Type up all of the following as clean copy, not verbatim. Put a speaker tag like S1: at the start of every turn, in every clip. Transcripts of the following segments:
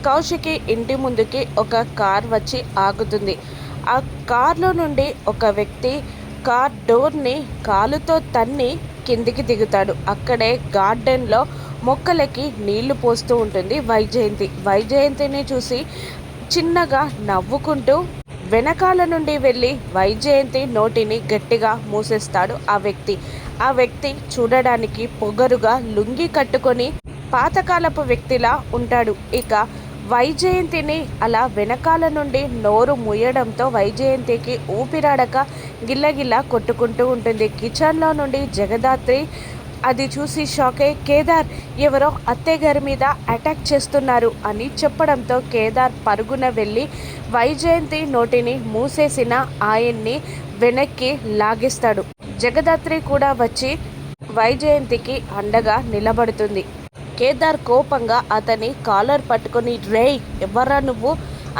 S1: కౌశికి ఇంటి ముందుకి ఒక కార్ వచ్చి ఆగుతుంది. ఆ కార్లో నుండి ఒక వ్యక్తి కార్ డోర్ని కాలుతో తన్ని కిందికి దిగుతాడు. అక్కడే గార్డెన్లో మొక్కలకి నీళ్లు పోస్తూ ఉంటుంది వైజయంతి. వైజయంతిని చూసి చిన్నగా నవ్వుకుంటూ వెనకాల నుండి వెళ్ళి వైజయంతి నోటిని గట్టిగా మూసేస్తాడు ఆ వ్యక్తి చూడడానికి పొగరుగా లుంగి కట్టుకొని పాతకాలపు వ్యక్తిలా ఉంటాడు. ఇక వైజయంతిని అలా వెనకాల నుండి నోరు ముయ్యడంతో వైజయంతికి ఊపిరాడక గిల్లగిల్ల కొట్టుకుంటూ ఉంటుంది. కిచెన్లో నుండి జగదాత్రి అది చూసి షాక్ అయి కేదార్ ఎవరో అత్తయ్య గారి మీద అటాక్ చేస్తున్నారు అని చెప్పడంతో కేదార్ పరుగున వెళ్ళి వైజయంతి నోటిని మూసేసిన ఆయన్ని వెనక్కి లాగిస్తాడు. జగదాత్రి కూడా వచ్చి వైజయంతికి అండగా నిలబడుతుంది. కేదార్ కోపంగా అతని కాలర్ పట్టుకొని రేయ్ ఎవరా నువ్వు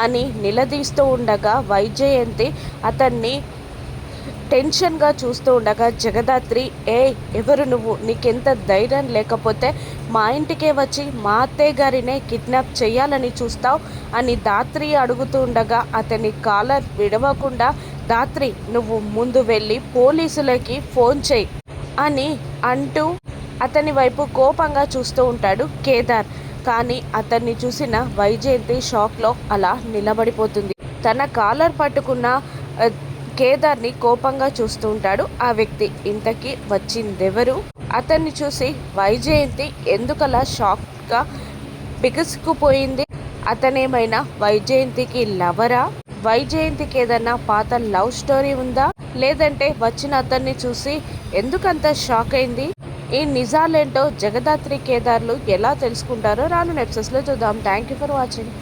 S1: అని నిలదీస్తూ ఉండగా వైజయంతి అతన్ని టెన్షన్గా చూస్తూ ఉండగా జగదాత్రి ఎవరు నువ్వు, నీకెంత ధైర్యం లేకపోతే మా ఇంటికే వచ్చి మా అత్తయ్య గారినే కిడ్నాప్ చేయాలని చూస్తావు అని దాత్రి అడుగుతూ ఉండగా అతని కాలర్ విడవకుండా దాత్రి నువ్వు ముందు వెళ్ళి పోలీసులకి ఫోన్ చేయి అని అంటూ అతని వైపు కోపంగా చూస్తూ ఉంటాడు కేదార్. కానీ అతన్ని చూసిన వైజయంతి షాక్లో అలా నిలబడిపోతుంది. తన కాలర్ పట్టుకున్న కేదార్ని కోపంగా చూస్తూ ఉంటాడు ఆ వ్యక్తి. ఇంతకీ వచ్చిందెవరు? అతన్ని చూసి వైజయంతి ఎందుకలా షాక్గా బిగుసుకుపోయింది? అతనేమైనా వైజయంతికి లవరా? వైజయంతికి ఏదన్నా పాత లవ్ స్టోరీ ఉందా? లేదంటే వచ్చిన అతన్ని చూసి ఎందుకంత షాక్ అయింది? ఈ నిజాలేంటో జగదాత్రి కేదార్లు ఎలా తెలుసుకుంటారో రాను ఎపిసోడ్స్లో చూద్దాం. Thank you for watching.